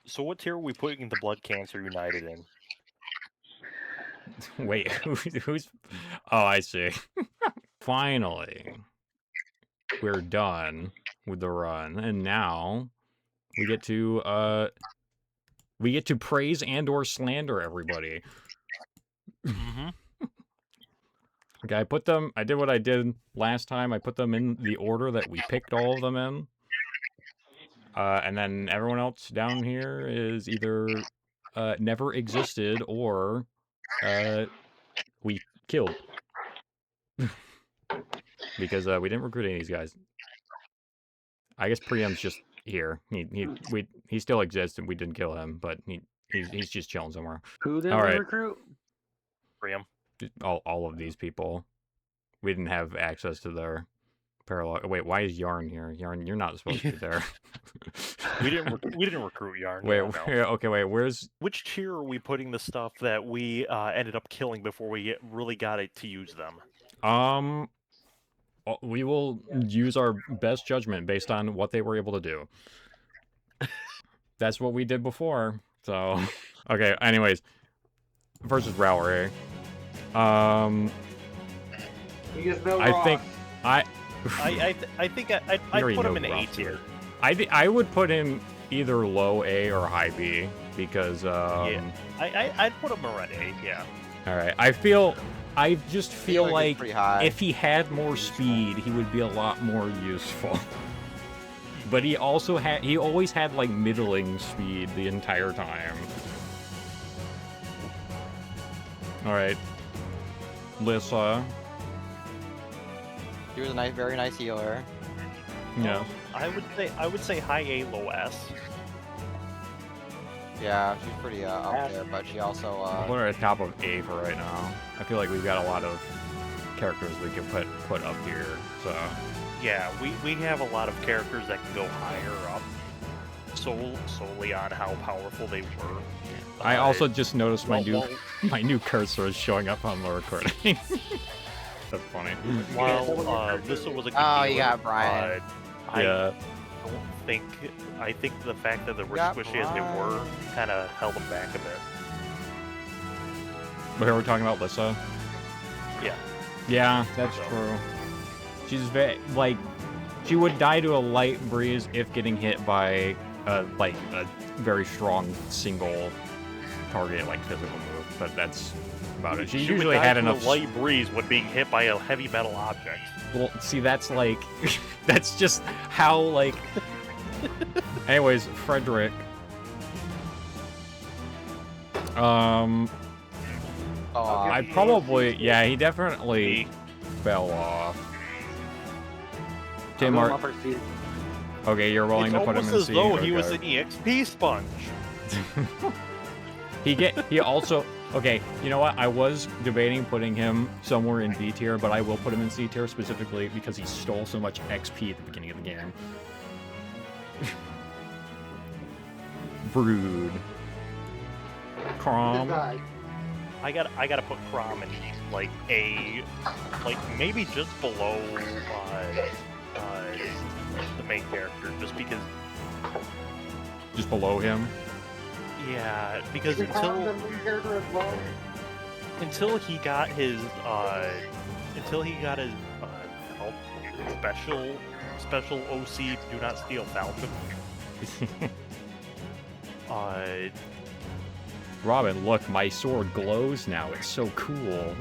So what tier are we putting the Blood Cancer United in? Wait, who's... Oh, I see. Finally, we're done with the run, and now we get to praise and or slander everybody. Mm-hmm. Okay, I did what I did last time. I put them in the order that we picked all of them in. And then everyone else down here is either never existed or we killed. Because we didn't recruit any of these guys. I guess Priam's just here. He still exists and we didn't kill him, but he's just chilling somewhere. Who did All we right. recruit? Priam. All of these people. We didn't have access to their parallel. Wait, why is Yarn here? Yarn, you're not supposed to be there. We didn't recruit Yarn. Wait, no. Okay, wait. Where's... Which tier are we putting the stuff that we ended up killing before we really got it to use them? We will use our best judgment based on what they were able to do. That's what we did before. So, okay. Anyways, versus Rowry. Because no I Ross. think I think I'd put him in A tier. I would put him either low A or high B because Yeah. I'd put him around A. Yeah. All right. I just feel like if he had more speed, he would be a lot more useful. But he always had like middling speed the entire time. All right, Lissa. She was a very nice healer. Yeah. I would say high A, low S. Yeah, she's pretty up there, but she also Put her at top of A for right now. I feel like we've got a lot of characters we can put up here. So yeah, we have a lot of characters that can go higher up, solely on how powerful they were. I also just noticed my new cursor is showing up on the recording. That's funny. While Lissa was a good Oh, healer, you got Brian. Yeah. I think the fact that they were squishy as they were kind of held them back a bit. But here we're talking about Lissa. Yeah. Yeah, that's true. She's like, she would die to a light breeze if getting hit by like a very strong single target, like physical move. But that's about it. She usually had enough. A light breeze when being hit by a heavy metal object. Well, see, that's like, that's just how like. Anyways, Frederick. I probably, yeah, he definitely fell off. Tim, okay, you're willing to put him in C. It's almost as though he was an EXP sponge. He also, okay, you know what? I was debating putting him somewhere in B tier, but I will put him in C tier specifically because he stole so much XP at the beginning of the game. Brood. Crom. I gotta put Crom in like A, like maybe just below the main character, just because. Just below him. Yeah, because until he got his special OC do not steal Falcon. Robin, look, my sword glows now. It's so cool.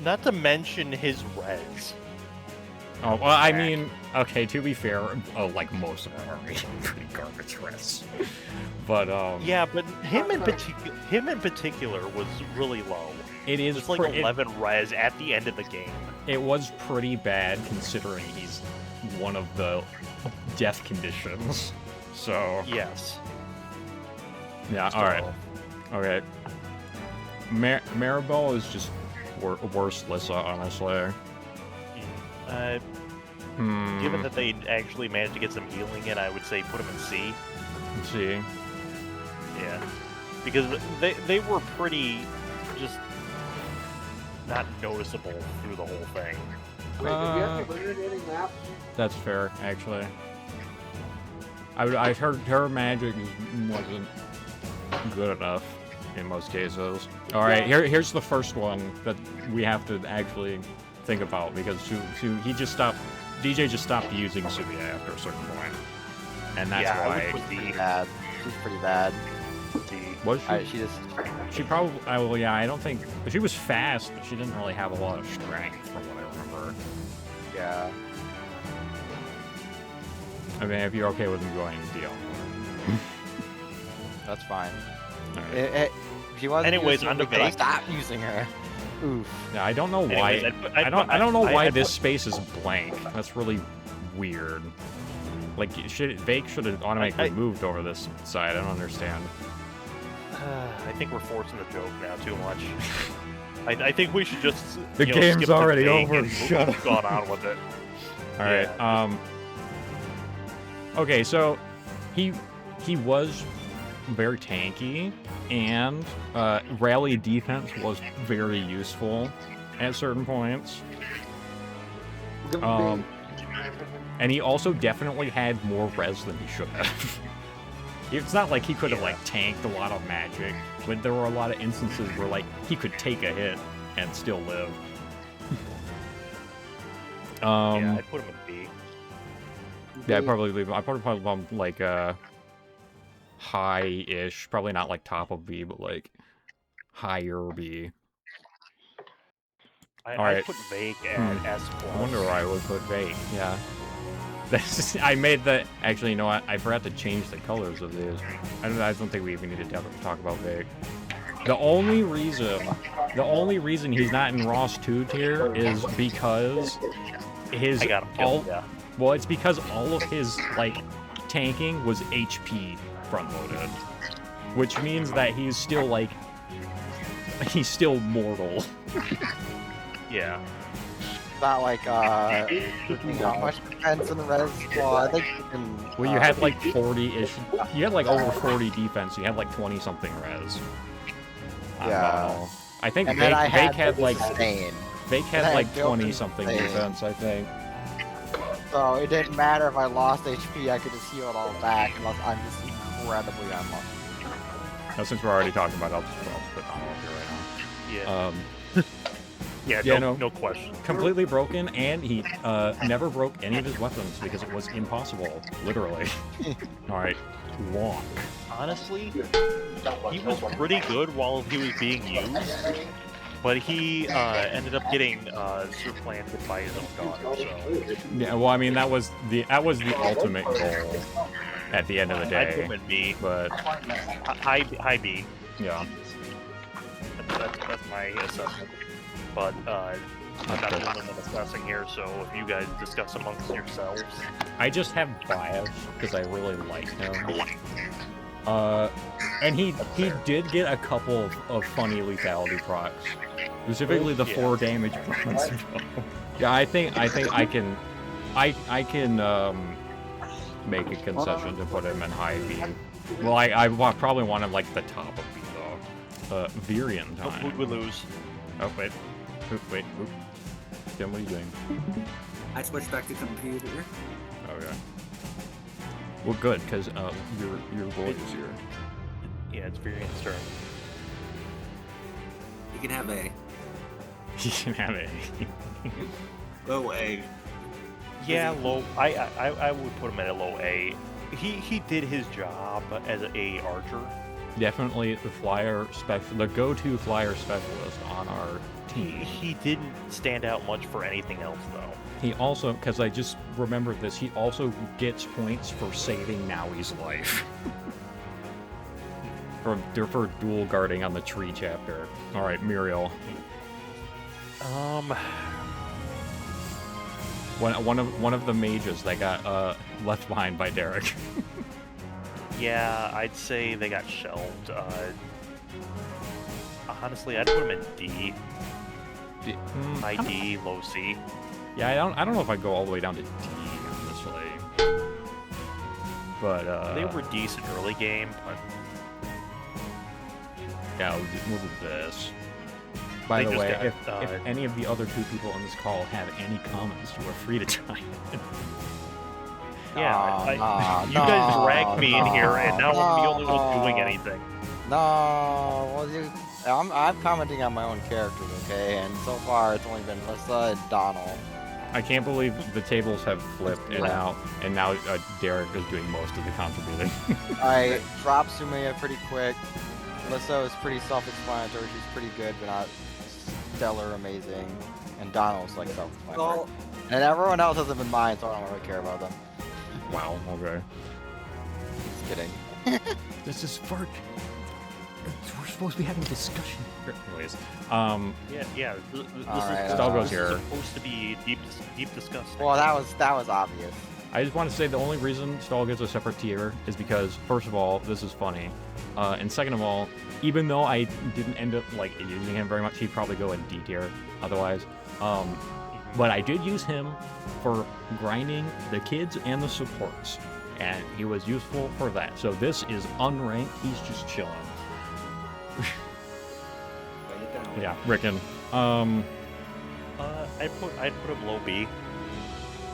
Not to mention his res. Oh, well, I mean, okay, to be fair, like most of them are pretty garbage res. But, yeah, but him in particular was really low. It is just like 11 res at the end of the game. It was pretty bad considering he's one of the death conditions. So yes. Yeah. All right. Okay. Maribel is just worse Lissa, honestly. Given that they actually managed to get some healing in, I would say put them in C. C. Yeah. Because they were pretty just not noticeable through the whole thing. Wait, did you have to learn any maps? That's fair, actually. I heard her magic wasn't good enough in most cases. All right, here's the first one that we have to actually think about because he just stopped. DJ just stopped using Suya after a certain point, and that's Yeah, I why. would put Pretty D. bad. She's pretty bad. D. Was she? She just. She probably. Well, yeah, I don't think she was fast, but she didn't really have a lot of strength, from what I remember. Yeah. I mean, if you're okay with me going deal. That's fine. All right. She wasn't Anyways, using on to because I Vake. stopped using her. Oof. Yeah, I don't know why. Anyways, I don't know why I'd this put- space is blank. That's really weird. Like, Vake should have automatically moved over this side. I don't understand. I think we're forcing the joke now too much. I think we should just. The you know, game's skip the already thing over, and shut move on on with it. All right. Yeah. Okay, so he was very tanky, and rally defense was very useful at certain points. And he also definitely had more res than he should have. It's not like he could have like tanked a lot of magic, but there were a lot of instances where like he could take a hit and still live. Yeah, I'd put him in B. Yeah, I'd probably leave him. I'd probably bump like high-ish, probably not like top of B, but like higher B. I'd Alright. put Vake at S+. I wonder where I would put Vake. Yeah. I made the. Actually, you know what? I forgot to change the colors of these. I don't think we even need to talk about Vake. The only reason he's not in Ross 2 tier is because his I got him killed, yeah. Well, it's because all of his like tanking was HP front loaded, which means that he's still mortal. Yeah. Not like not much defense in the res. Well, I think you can. Well, you had like 40-ish. You had like over 40 defense. You had like 20 something res. Yeah. I think And then I Vake had like insane. Vake had I like had built 20 something insane. defense. I think. So it didn't matter if I lost HP. I could just heal it all back unless I'm just incredibly unlucky. Now, since we're already talking about it, I'll just put on here right now. Yeah. Yeah, Yeah, no. no question. Completely broken, and he never broke any of his weapons because it was impossible, literally. All right, walk. Honestly, he was pretty good while he was being used, but he ended up getting supplanted by his own daughter. So Yeah, well, I mean that was the ultimate goal at the end of the I'd put day. him in B. But High B. yeah, That's my assessment. But I'm not the one that's assessing here, so if you guys discuss amongst yourselves. I just have bias because I really like him. And he did get a couple of funny lethality procs, specifically the 4 damage procs. Yeah, I think I can make a concession to put him in high B. Well, I probably want him like the top of B though. Virion time. Hopefully we lose. Oh wait, wait. Tim, what are you doing? I switched back to computer. Okay. Well, good, because your boy is here. Yeah, it's Virion's turn. You can have A. He can have it. Low A. Yeah, low. I would put him at a low A. He did his job as a archer. Definitely the go-to flyer specialist on our team. He didn't stand out much for anything else though. He also, because I just remembered this, he also gets points for saving Naui's life. for dual guarding on the tree chapter. All right, Muriel. One of the mages that got left behind by Derek. Yeah, I'd say they got shelved. Honestly, I'd put him in D. High D, low C. Yeah, I don't know if I'd go all the way down to D, honestly. But They were decent early game, but yeah, we'll do this. By They the just way, got, if any of the other 2 people on this call have any comments, you are free to chime in. You guys dragged me in here, and now I'm the only one doing no. anything. No, well, I'm commenting on my own characters, okay? And so far, it's only been Lissa and Donald. I can't believe the tables have flipped, and now Derek is doing most of the contributing. I dropped Sumaya pretty quick. Lissa is pretty self-explanatory. She's pretty good, but not stellar amazing. And Donald's like self-explanatory. Well, And everyone else hasn't been mine, so I don't really care about them. Wow. Okay. Just kidding. This is fart. We're supposed to be having a discussion. Anyways, Yeah. This Alright, is Stalgo's this here. is supposed to be deep disgusting. Well, that was obvious. I just want to say the only reason Stall gets a separate tier is because, first of all, this is funny, and second of all, even though I didn't end up like using him very much, he'd probably go in D tier otherwise. But I did use him for grinding the kids and the supports, and he was useful for that. So this is unranked. He's just chilling. Yeah, Rickon. I'd put him low B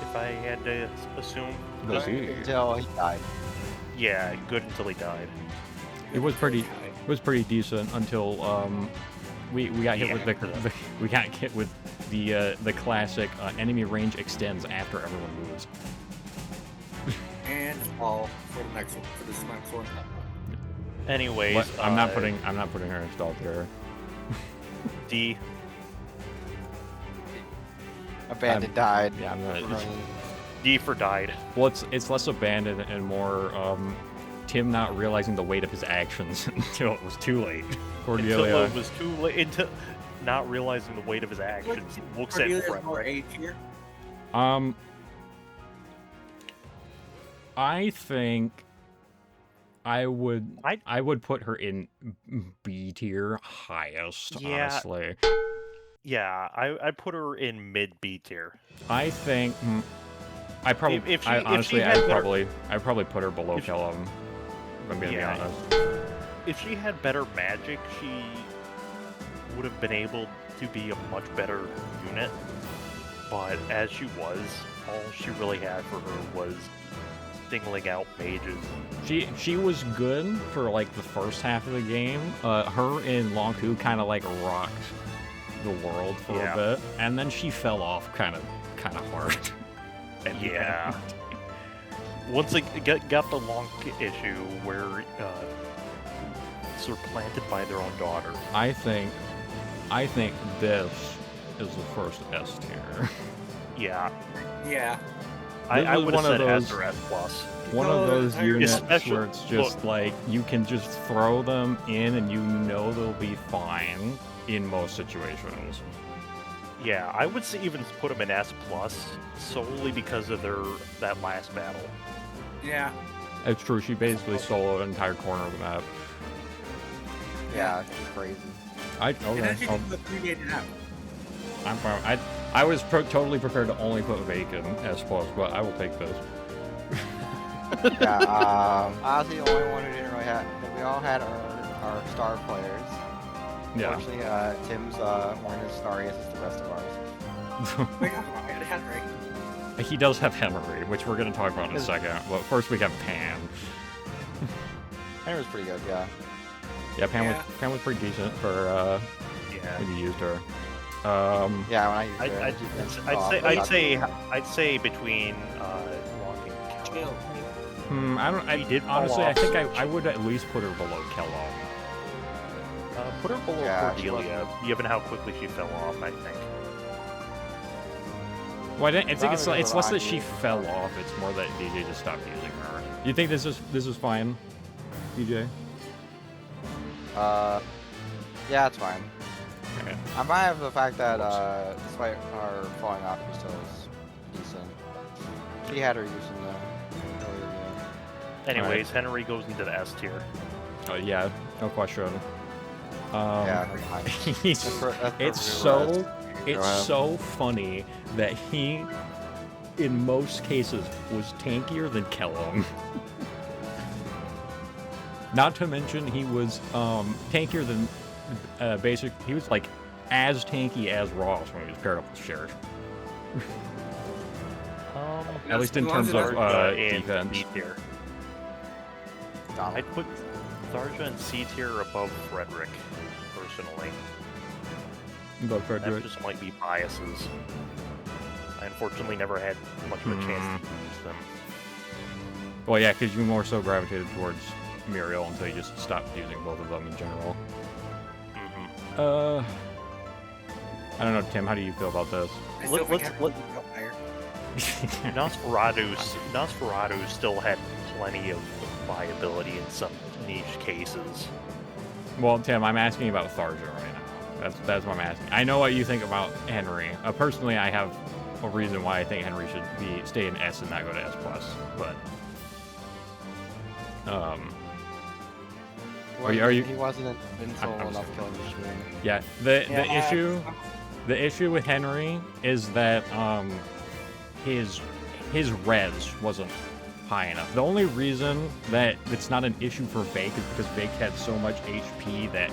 if I had to assume. Low B. Until he died. Yeah, good until he died. It was pretty decent until we got hit with the classic enemy range extends after everyone moves. and all for the next one, for this next one. Anyways, What? I'm not putting her in stall tier. D. Abandoned died. Yeah, I'm gonna. D for died. Well, it's less abandoned and more Tim not realizing the weight of his actions until it was too late. Until Cordelia. it was too late. Until not realizing the weight of his actions. Looks at Cordelia's Fred. more A tier. I think I would put her in B tier highest, Yeah. honestly. Yeah, I put her in mid B tier. I think I probably If she honestly had I'd better- probably put her below If- Kellum. If I'm gonna be Yeah. honest. If she had better magic, she would have been able to be a much better unit. But as she was, all she really had for her was singling out mages. She was good for like the first half of the game. Her and Long Ku kind of like rocked the world for Yeah. a bit, and then she fell off kind of hard. At the Yeah. end. Once they got the long issue where supplanted by their own daughter. I think this is the first S tier. Yeah, Yeah. I This is would have one of said those- S or S plus. One of those units Especially- where it's just like you can just throw them in and you know they'll be fine in most situations. Yeah, I would say even put them in S plus solely because of that last battle. Yeah. It's true. She basically soloed an entire corner of the map. Yeah, it's crazy. And Okay. then she did the 3-gated out. I'm fine. I was totally prepared to only put Bacon as plus, but I will take this. Yeah, honestly, the only one who didn't really have. We all had our star players. Yeah. Unfortunately, Tim's weren't as starry as the rest of ours. We got Henry. He does have Henry, which we're going to talk about in a second. But first we have Pan. Henry was pretty good, yeah. Yeah, Yeah. Pan was pretty decent for Yeah, when you used her. Yeah, when I used it, I'd say between Long and Chill. She did fall honestly, I off. think I would at least put her below Kellogg. Put her below Yeah, she Cordelia, given how quickly she fell off. I think. Well, I think it's Probably it's less that she around fell off. It's more that DJ just stopped using her. You think this is fine, DJ? yeah, it's fine. Okay. I might have the fact that, despite our falling off, she still is decent. She had her use in the earlier game. Anyways, Henry goes into the S tier. Yeah, no question. Yeah, that's fine. he's, That's it's so funny that he, in most cases, was tankier than Kellum. Not to mention he was tankier than basic. He was like as tanky as Ross when he was paired up with Sheriff. At least in As long as terms of Tharja and defense. C tier. Donald. I'd put Tharja and C tier above Frederick, personally. But That Frederick. just might be biases. I unfortunately never had much of a chance to use them. Well, yeah, because you more so gravitated towards Muriel until you just stopped using both of them in general. Mhm. I don't know, Tim. How do you feel about this? I still think let's- Henry would go higher. Nosferatu still had plenty of viability in some niche cases. Well, Tim, I'm asking about Tharja right now. That's what I'm asking. I know what you think about Henry. Personally, I have a reason why I think Henry should stay in S and not go to S+. But are you? He wasn't invincible I'm enough killing machine. Yeah. The issue with Henry is that his res wasn't high enough. The only reason that it's not an issue for Vake is because Vake had so much HP that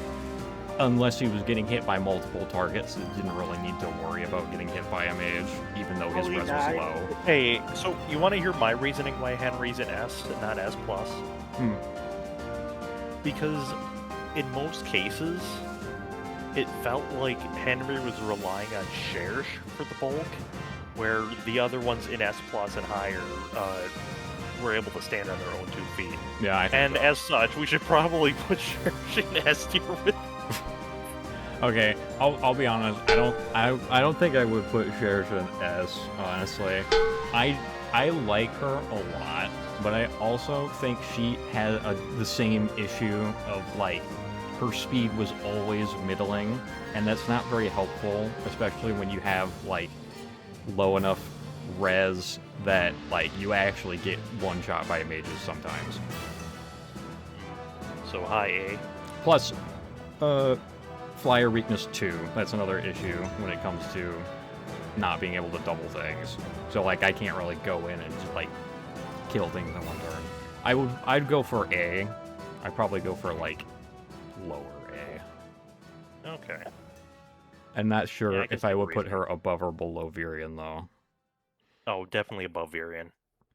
unless he was getting hit by multiple targets, it didn't really need to worry about getting hit by a mage, even though his res was low. Hey, so you want to hear my reasoning why Henry's an S and not S+? Because in most cases, it felt like Henry was relying on Cherche for the bulk, where the other ones in S+ and higher were able to stand on their own 2 feet. Yeah, I think And so. as such, we should probably put Cherche in S tier with. Okay, I'll be honest. I don't think I would put Cherche in S. Honestly, I like her a lot, but I also think she had the same issue of like her speed was always middling, and that's not very helpful, especially when you have like low enough res that like you actually get one shot by mages sometimes. So high A. Plus, flyer weakness 2. That's another issue when it comes to not being able to double things. So like I can't really go in and just like kill things in one turn. I'd go for A. I'd probably go for like lower A. Okay. I'm not sure Yeah, I can if I see would the put reasoning. her above or below Virion though. Oh, definitely above Virion.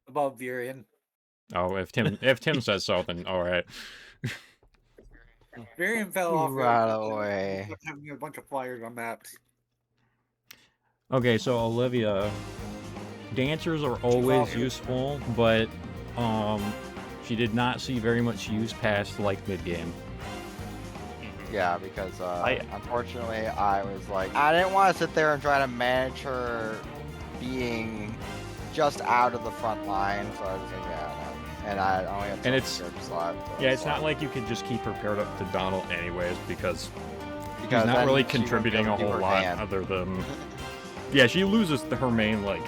Above Virion. Oh, if Tim says so, then all right. Virion fell off. Right away. Having a bunch of flyers on maps. Okay, so Olivia, dancers are always here. useful, but she did not see very much use past like mid game. Yeah, because I- unfortunately I was like, I didn't want to sit there and try to manage her being just out of the front line, so I was like, yeah, no. And I only have And it's- slot. Yeah, it's not like you could just keep her paired up to Donald anyways, because she's not then really she won't be contributing able a to do whole her lot dance. other than... Yeah, she loses her main, like,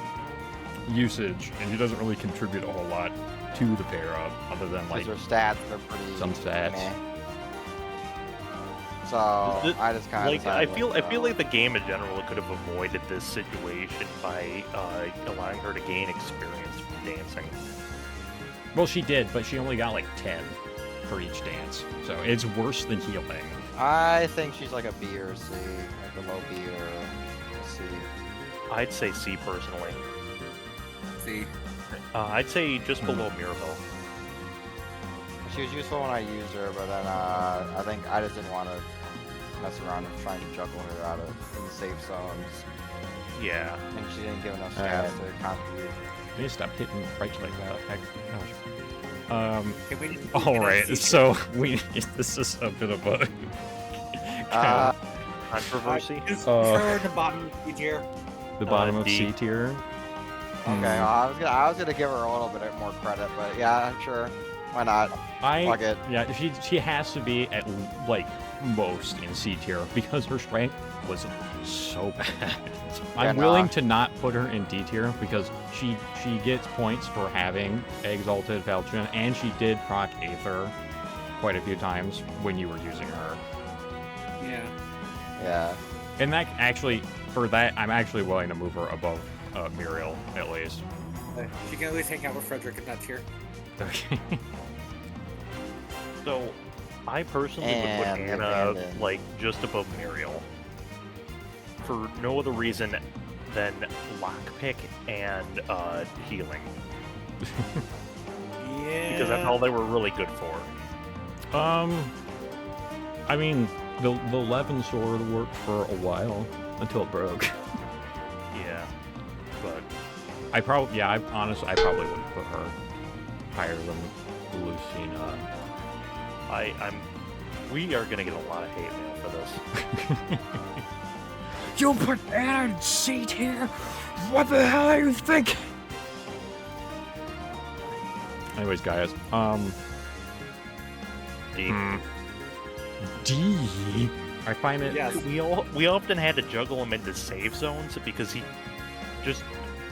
usage, and she doesn't really contribute a whole lot to the pair-up, other than, like, Because her stats are pretty. some stats. meh. So The- I just kind of. Like I feel like the game in general could have avoided this situation by allowing her to gain experience from dancing. Well, she did, but she only got, like, 10 for each dance, so it's worse than healing. I think she's like a B or C, like a low B or a C. I'd say C personally. See, I'd say just below Mirabelle. She was useful when I used her, but then I think I just didn't want to mess around and trying to juggle her out of in the safe zones, Yeah. and she didn't give enough Alright. stats to contribute. You need to stop hitting right like that. can we? All right, so this is a bit of a Uh, Controversy. Just Uh, her in the bottom of the tier. the bottom of D. C tier. Okay, well, I was gonna give her a little bit more credit, but yeah, sure, why not? Fuck it. Yeah, she has to be at like most in C tier because her strength was so bad. I'm nah. willing to not put her in D tier because she gets points for having Exalted Falchion, and she did proc Aether quite a few times when you were using her. Yeah. Yeah. And that actually, for that, I'm actually willing to move her above Muriel at least. She can at least hang out with Frederick in that tier. Okay. So, I personally would put And Anna abandoned. like just above Muriel. For no other reason then lockpick and healing, Yeah. because that's all they were really good for. I mean, the Levin sword worked for a while until it broke. Yeah, but honestly, I probably wouldn't put her higher than Lucina. we are gonna get a lot of hate mail for this. You put Anna in C tier? What the hell are you thinking? Anyways, guys, D. D. I find it. Yes. We often had to juggle him into save zones because he just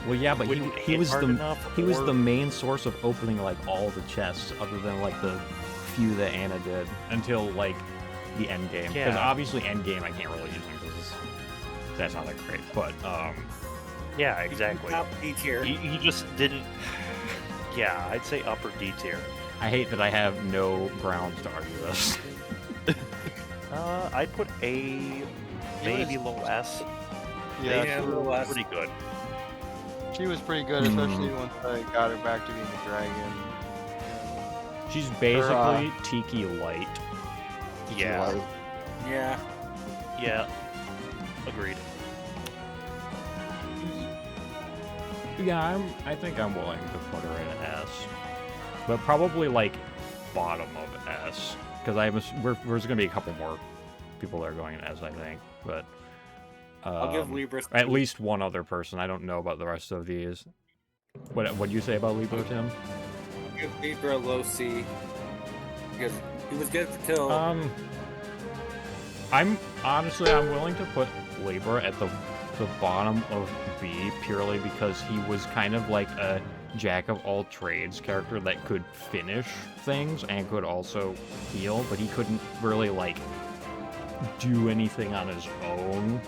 Well, yeah, but wouldn't he hit was hard the enough, he was or- the main source of opening like all the chests, other than like the few that Anna did until like the end game. Because Yeah. obviously end game I can't really use him because that's not that great. But Yeah, exactly. Top D tier. He just didn't. Yeah, I'd say upper D tier. I hate that I have no grounds to argue this. I'd put A, maybe low S. Yeah, Yeah, They low were S. pretty good. she was pretty good, especially once I got her back to being a dragon. She's basically Tiki Light. Yeah, Like, Yeah. yeah, agreed. Yeah, I think I'm willing to put her in S, but probably like bottom of S, because there's gonna be a couple more people that are going in S, I think, but I'll give Libra. at least one other person. I don't know about the rest of these. What do you say about Libra, Tim? I'll give Libra a low C. Because he was good till. I'm willing to put Libra at the bottom of B purely because he was kind of like a jack of all trades character that could finish things and could also heal, but he couldn't really like do anything on his own.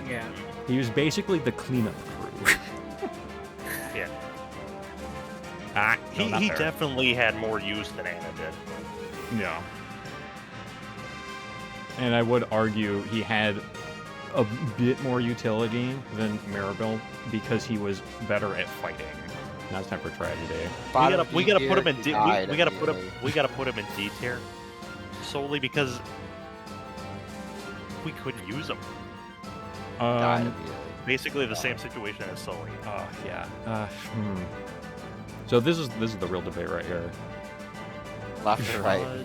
Yeah. He was basically the cleanup crew. Yeah. No, not He there. definitely had more use than Anna did. Yeah. And I would argue he had a bit more utility than Maribel because he was better at fighting. Now it's time for tragedy. We gotta put him in he D. died We gotta put him. immediately. We gotta put him in D tier, solely because we couldn't use him. Died Um, immediately. Basically, the same situation as Sully. yeah. So this is the real debate right here. Left or right?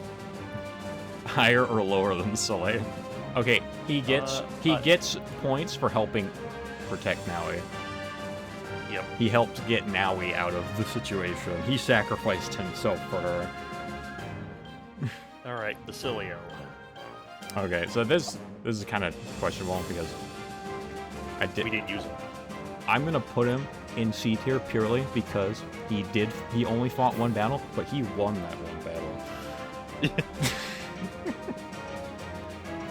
Higher or lower than Soleil? Okay, he gets points for helping protect Naui. Yep. He helped get Naui out of the situation. He sacrificed himself for her. All right, Basilio. Okay, so this is kind of questionable because We didn't use him. I'm gonna put him in C tier purely because he only fought one battle, but he won that one battle.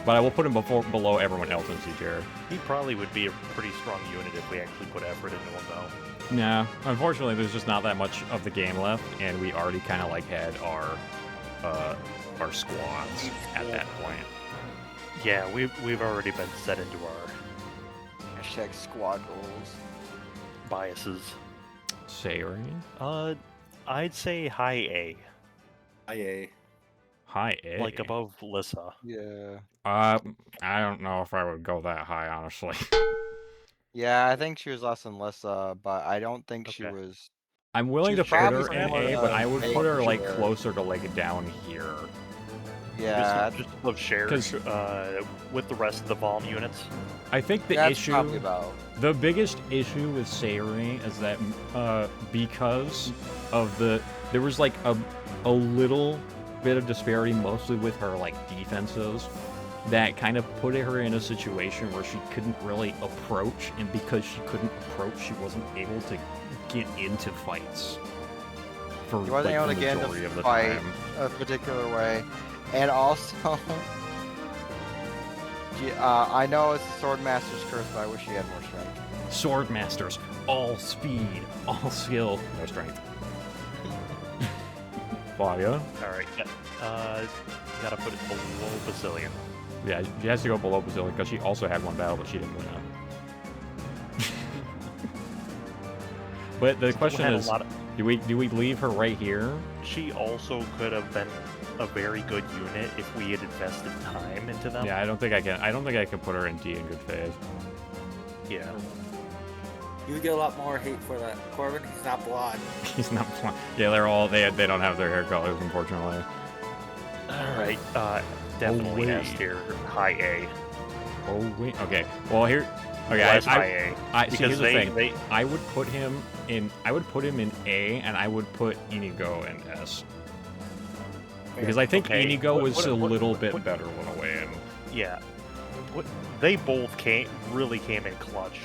But I will put him below everyone else in C tier. He probably would be a pretty strong unit if we actually put effort into him, though. Nah, unfortunately, there's just not that much of the game left, and we already kind of like had our squads at that point. Yeah, we've already been set into our Hashtag squad goals. biases. Sayori? I'd say high A, IA. High A. like above Lissa. Yeah. I don't know if I would go that high, honestly. Yeah, I think she was less than Lissa, but I don't think she Okay. was. I'm willing to She's put her probably in more A, but I would A put her for like sure. closer to like down here. Yeah, Just above shared 'Cause- with the rest of the Valm units. I think the that's issue, probably about. the biggest issue with Sayori is that because of there was like a little bit of disparity, mostly with her like defenses, that kind of put her in a situation where she couldn't really approach, and because she couldn't approach, she wasn't able to get into fights for She wasn't like, able the to get majority into of the fight time. a particular way, and also, I know it's the Swordmaster's curse, but I wish she had more strength. Sword masters, all speed, all skill, no strength. Flavia? All right, gotta put it below Basilian. Yeah, she has to go below Basilica because she also had one battle, but she didn't win it. But the Still question had a is, lot of- do we leave her right here? She also could have been a very good unit if we had invested time into them. Yeah, I don't think I can. I don't think I can put her in D in good faith. Yeah. You would get a lot more hate for that. Corbin, he's not blonde. He's not. Yeah, they're all they don't have their hair colors, unfortunately. All right. Definitely wait. S tier, high A. Oh wait. Okay. Well here. Okay. Less high A. I see. Because Here's the thing. they I would put him in. I would put him in A, and I would put Inigo in S. Because I think Okay, Inigo what- was what- a what- little what- bit what- better when away in. yeah. They both really came in clutch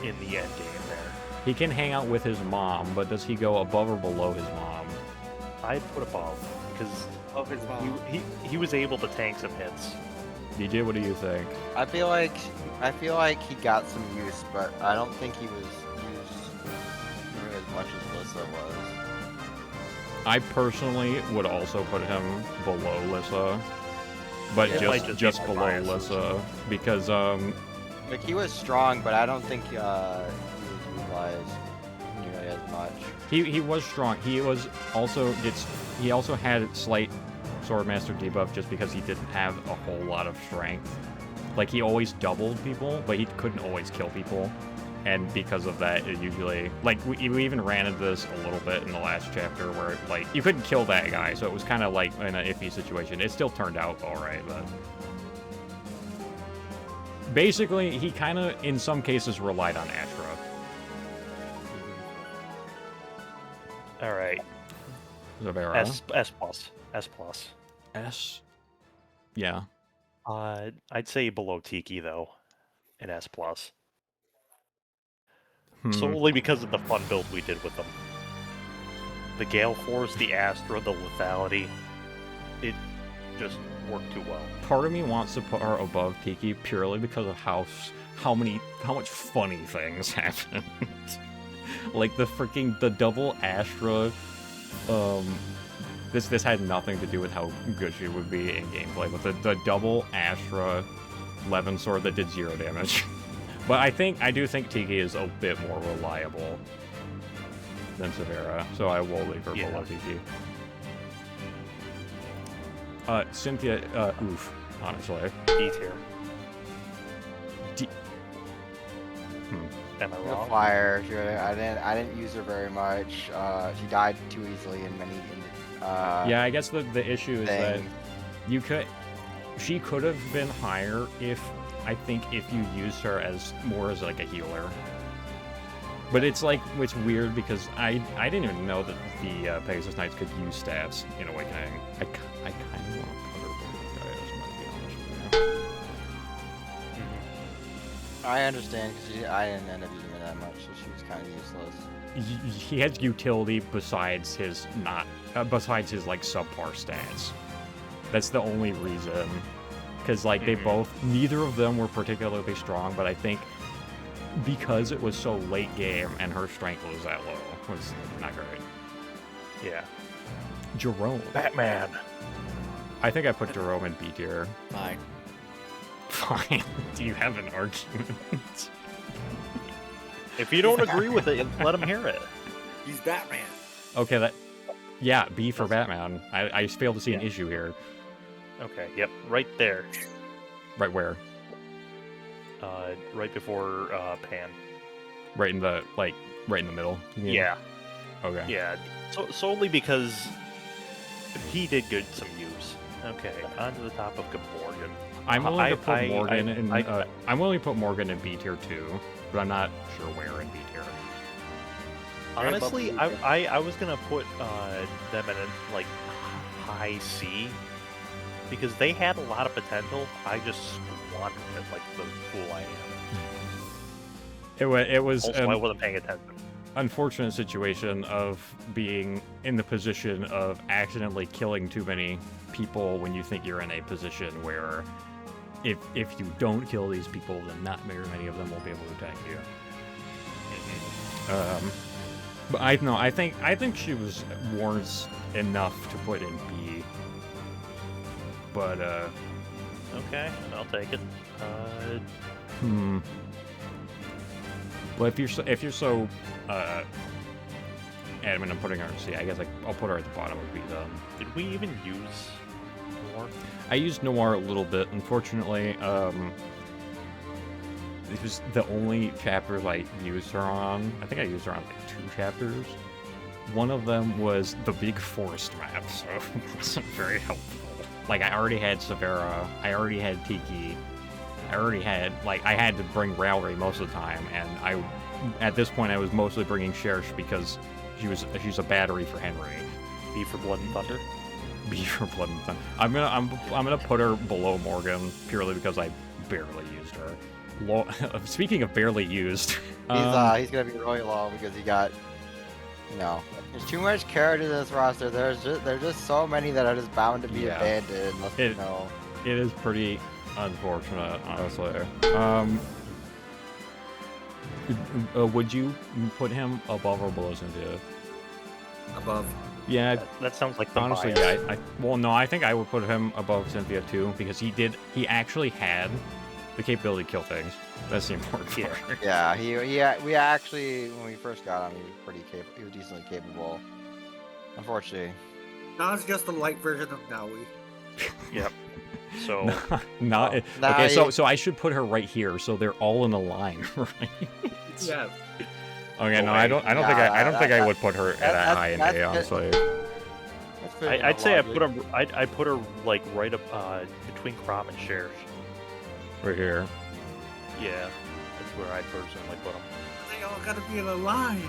in the end game there. He can hang out with his mom, but does he go above or below his mom? I'd put above because Of his mom. he was able to tank some hits. DJ, what do you think? I feel like he got some use, but I don't think he was used nearly as much as Lissa was. I personally would also put him below Lissa, but Yeah, it might just be just my below biases. Lissa because Like he was strong, but I don't think he was utilized nearly as much. he was strong. He also had slight Swordmaster debuff just because he didn't have a whole lot of strength. Like he always doubled people, but he couldn't always kill people. And because of that, it usually, like, we even ran into this a little bit in the last chapter where, like, you couldn't kill that guy, so it was kind of like in an iffy situation. It still turned out alright, but... Basically, he kind of, in some cases, relied on Astra. All right. Zavera. S plus. S plus. S? Yeah. I'd say below Tiki though, in S plus. Hmm. Solely because of the fun build we did with them. The Gale Force, the Astra, the lethality. It just worked too well. Part of me wants to put her above Tiki purely because of how much funny things happened. Like the double Astra. This had nothing to do with how good she would be in gameplay, but the double Astra Levin sword that did 0 damage. But I do think Tiki is a bit more reliable than Severa, so I will leave her below Tiki. Cynthia, oof, honestly. D tier. Am I The wrong? flyer, I didn't use her very much. She died too easily in many. Yeah, I guess the issue is that things. she could have been higher if you used her more as like a healer. But it's weird because I didn't even know that the Pegasus Knights could use stats in Awakening. I kind of want to put her below guys, I'm gonna be honest with you. I understand because I didn't end up using her that much, so she was kind of useless. He has utility besides his like subpar stats. That's the only reason. Because like neither of them were particularly strong, but I think because it was so late game and her strength was that low, was not great. Yeah. Jerome. Batman. I think I put Jerome in B tier. Fine. Fine. Do you have an argument? If you don't agree with it, let him hear it. He's Batman. Okay, yeah, B for Batman. I fail to see an issue here. Okay, yep, right there. Right where? Right before Pan. Right in the middle. You mean? Yeah. Okay. Yeah. Solely because he did get some use. Okay, on to the top of Morgan. I'm willing to put Morgan in. I- I'm willing to put Morgan in B tier too, but I'm not sure where in B tier. Honestly, I was gonna put them in like high C because they had a lot of potential. I just squandered it like the fool I am. It was Also, I wasn't paying attention. unfortunate situation of being in the position of accidentally killing too many people when you think you're in a position where if you don't kill these people, then not very many of them will be able to attack you. But I think she was warns enough to put in B. But Okay, I'll take it. Well, if you're so admin, I'm putting her in C. I guess I'll put her at the bottom of B then. Did we even use more? I used Noir a little bit. Unfortunately, it was the only chapters I used her on. I think I used her on like 2 chapters. One of them was the big forest map, so it wasn't very helpful. Like, I already had Severa, I already had Tiki, I already had, like, I had to bring Rowley most of the time, and at this point I was mostly bringing Cherche because she's a battery for Henry. B for Blood and Thunder? B for Blood and Thunder. I'm gonna put her below Morgan, purely because I barely used her. Speaking of barely used, He's gonna be really low because he got, there's too much characters in this roster. There's just so many that are just bound to be abandoned. It is pretty unfortunate, honestly. Would you put him above or below Cynthia? Above. Yeah, That sounds like the honestly, bias. yeah. Well, no, I think I would put him above Cynthia too because he actually had the capability to kill things. That's the important part. Yeah, we actually, when we first got him, he was pretty capable. He was decently capable. Unfortunately. Now it's just a light version of Naui. Yep. So okay. So I should put her right here, so they're all in a line, right? Yeah. Okay, no, I don't think I would put her that high in A, honestly. I'd say I put her like right up between Crom and Cherche. Right here. Yeah, that's where I personally put them. They all gotta be in a line.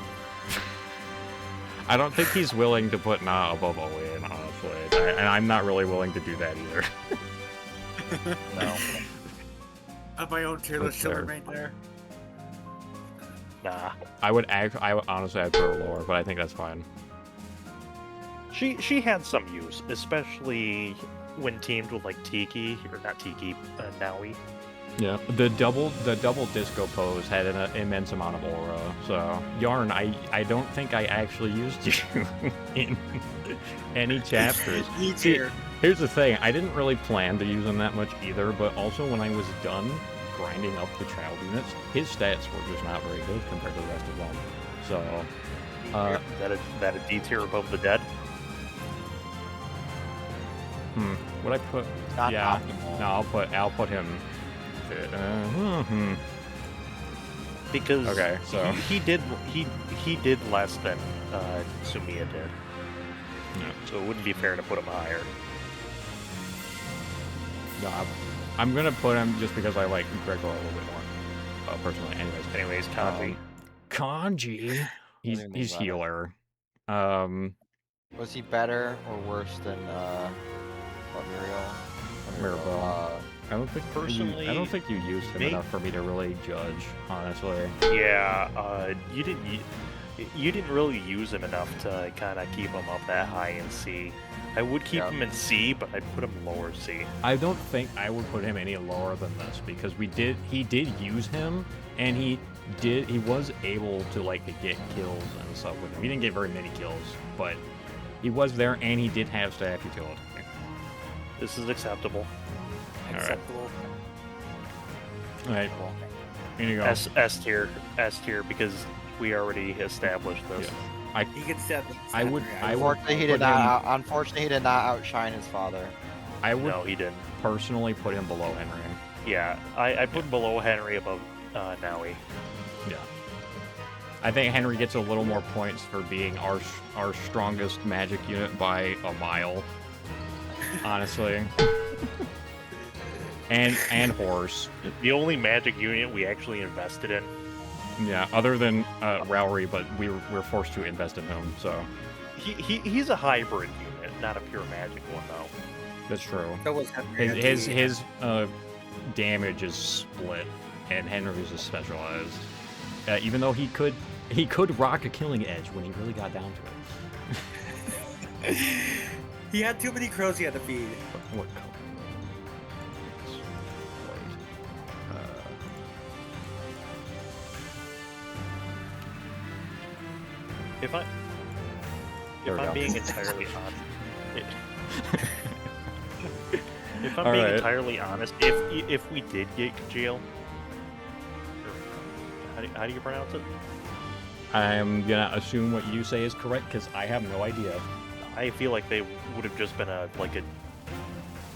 I don't think he's willing to put Na above Owen, honestly. And I'm not really willing to do that either. No. My own tier list That's should fair. remain there. Nah. I would honestly I'd put her lower, but I think that's fine. She had some use, especially when teamed with like Tiki, or not Tiki, Naui. Yeah, the double disco pose had an immense amount of aura. So Yarn, I don't think I actually used you in any chapters. See, here's the thing, I didn't really plan to use him that much either, but also when I was done grinding up the child units, his stats were just not very good compared to the rest of them. So, Is that a D tier above the dead? Would I put? Not yeah, optimal. no, I'll put him. Because Okay, so he did less than Sumiya did. Yeah. So it wouldn't be fair to put him higher. no, I'm gonna put him just because I like Gregor a little bit more, personally. Anyways, Kanji. Kanji, he's What do you mean by that? healer. Was he better or worse than Muriel? Mirabelle. I don't think Personally, I don't think you used him enough for me to really judge, honestly. Yeah, you didn't really use him enough to kind of keep him up that high in C. I would keep him in C, but I'd put him lower C. I don't think I would put him any lower than this because he did use him, and he was able to like get kills and stuff with him. He didn't get very many kills, but he was there and he did have staff utility. This is acceptable. Acceptable. All right, well, here you go. S tier because we already established this. Yeah. He gets that. I would Unfortunately, he put did not. Unfortunately, he did not outshine his father. I would No, he didn't. personally put him below Henry. Yeah, I put him below Henry above Naui. Yeah. I think Henry gets a little more points for being our strongest magic unit by a mile. Honestly. and horse. The only magic unit we actually invested in. Yeah, other than Rowry, but we're forced to invest in him, so He's a hybrid unit, not a pure magic one though. that's true. That was Henry. His damage is split, and Henry's is specialized. Even though he could rock a killing edge when he really got down to it. He had too many crows he had to feed. What color? If There we I'm go. being entirely honest, if I'm All being right. entirely honest, if we did get jail, how do you pronounce it? I'm gonna assume what you say is correct because I have no idea. I feel like they would have just been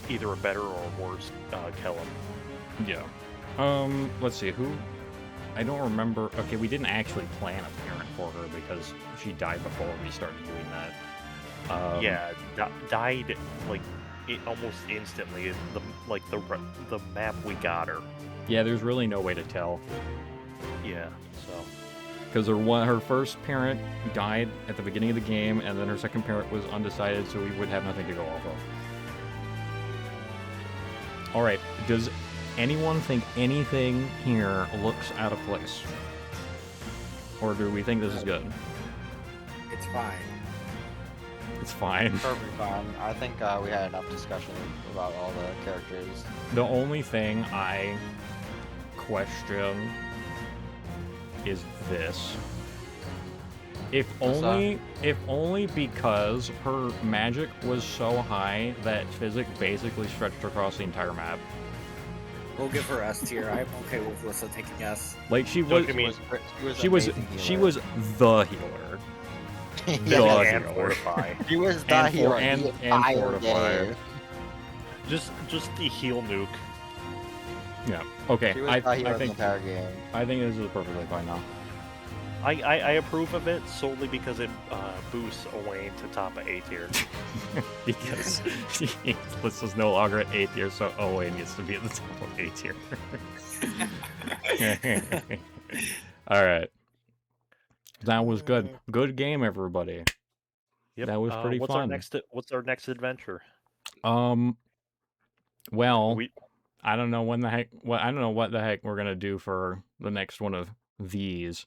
either a better or worse Kellen. Yeah. Let's see, who... I don't remember... Okay, we didn't actually plan a parent for her because she died before we started doing that. Yeah, died almost instantly. The map we got her. Yeah, there's really no way to tell. Yeah, so... Because her first parent died at the beginning of the game, and then her second parent was undecided, so we would have nothing to go off of. Alright, does anyone think anything here looks out of place? Or do we think this is good? It's fine. It's fine. Perfectly fine. I think we had enough discussion about all the characters. The only thing I question is this. If only because her magic was so high that physics basically stretched across the entire map. We'll give her S tier. I'm okay with Lissa taking S. Like she Don't was, you mean- she was the healer. Yeah, and healer. Fortify. she was the And hero and the entire Fortify. game. just the heal nuke. Yeah. Okay. She was I the hero the think entire game. I think this is perfectly fine now. I approve of it solely because it boosts Owain to top of A tier. Because this is no longer at A tier, so Owain gets to be at the top of A tier. All right. That was good. Good game, everybody. Yep. That was pretty what's fun. What's our next adventure? Well, We I don't know when the heck. I don't know what the heck we're gonna do for the next one of these.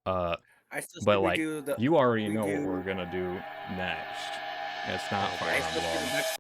I still But say we like, do the. you already we know do- what we're gonna do next. It's not I Fire still say the Emblem. next